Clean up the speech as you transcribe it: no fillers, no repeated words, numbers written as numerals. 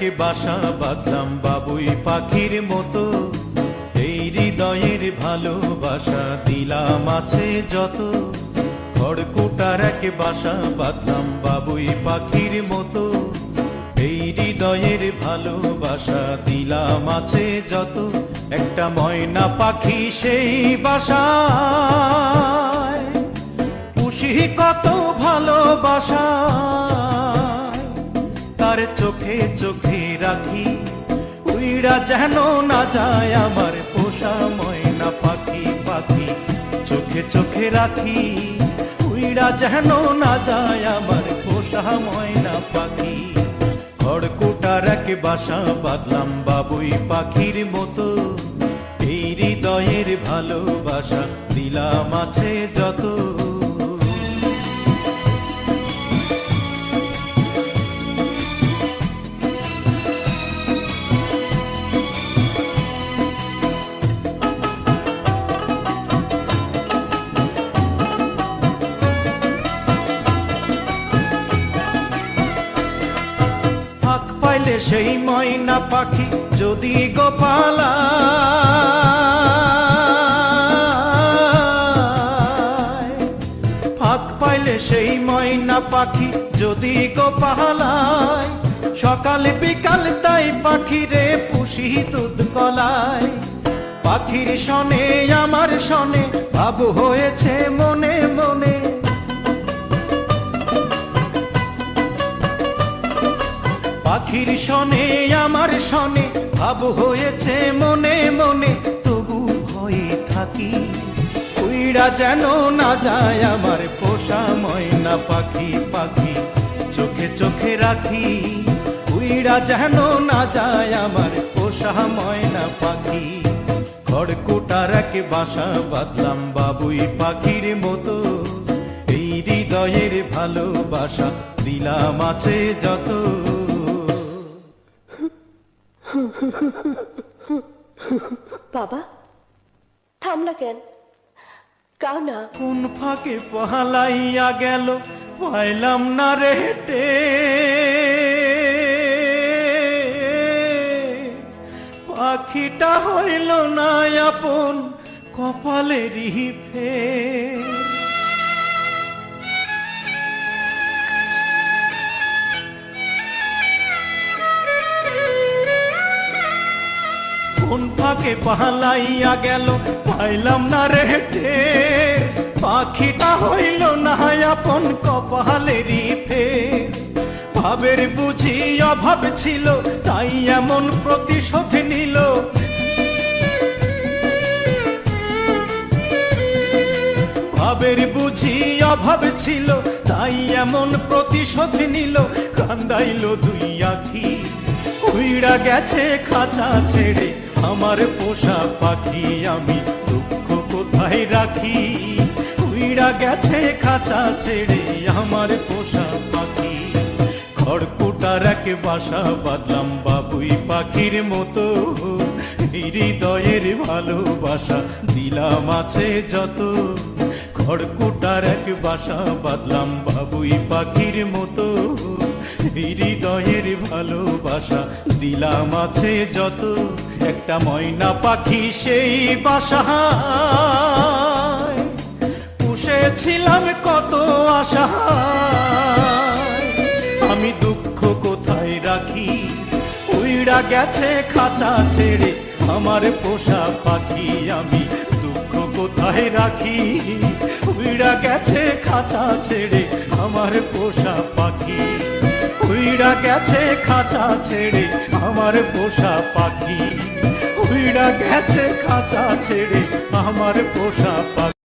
এক বাসা বাঁধলাম বাবুই পাখির মতো, এই হৃদয়ের ভালোবাসা দিলাম আছে যত। খড়কুটার এক বাসা বাঁধলাম বাবুই পাখির মতো, এই হৃদয়ের ভালোবাসা দিলাম আছে যত। একটা ময়না পাখি সেই বাসায়, পুষি কত ভালোবাসা, তার চোখে চোখে রাখি, উইড়া যেন না যায় আমার পোষা ময়না পাখি। পাখি চোখে চোখে রাখি, উইড়া যেন না যায় আমার পোষা ময়না পাখি। খড়কুটার এক বাসা বাঁধলাম বাবুই পাখির মতো, এই হৃদয়ের ভালোবাসা দিলাম আছে যত। পাইলে সেই ময়না পাখি যদি গোপালা, ফাঁক পাইলে সেই ময়না পাখি যদি গোপালায়, সকাল বিকাল তাই পাখিরে পুষি দুধ কলায়। পাখির শনে আমার শনে ভাব হয়েছে মনে মনে, পাখির শনে আমার শনে ভাব হয়েছে মনে মনে। তবু ভয়ে থাকি, উইড়া যেন না যায় আমার পোষা ময়না পাখি। পাখি চোখে চোখে রাখি, উইড়া যেন না যায় আমার পোষা ময়না পাখি। খড়কুটার এক বাসা বাঁধলাম বাবুই পাখির মতো, এই হৃদয়ের ভালোবাসা দিলাম আছে যত। বাবা থামলা কেন? কাও না। কোন ফাঁকে পালাইয়া গেল পাইলাম না রে হেঁটে, পাখিটা হইল না আপন কপালেরই ফের। কোন ফাঁকে পালাইয়া গেল পাইলাম না রে হেঁটে, পাখিটা হইল না আপন কপালেরই ফের। ভাবের বুঝি অভাব ছিল তাই এমন প্রতিশোধ নিল, ভাবের বুঝি অভাব ছিল তাই এমন প্রতিশোধ নিল। কান্দাইল দুই আখি, উইড়া গেছে খাঁচা ছেড়ে আমার পোষা পাখি। আমি দুঃখ কোথায় রাখি, উইড়া গেছে খাঁচা ছেড়ে আমার পোষা পাখি। খড়কুটার এক বাসা বাঁধলাম বাবুই পাখির মতো, হৃদয়ের ভালোবাসা দিলাম আছে যত। খড়কুটার এক বাসা বাঁধলাম বাবুই পাখির মতো, হৃদয়ের ভালোবাসা দিলাম আছে যত। একটা ময়না পাখি সেই বাসায়, পুষেছিলাম কত আশা, আমি দুঃখ কোথায় রাখি, উইড়া গেছে খাঁচা ছেড়ে আমার পোষা পাখি। আমি দুঃখ কোথায় রাখি, উইড়া গেছে খাঁচা ছেড়ে আমার পোষা পাখি। উইড়া গেছে খাঁচা ছেড়ে আমার পোষা পাখি, উইড়া গেছে খাঁচা ছেড়ে আমার পোষা পাখি।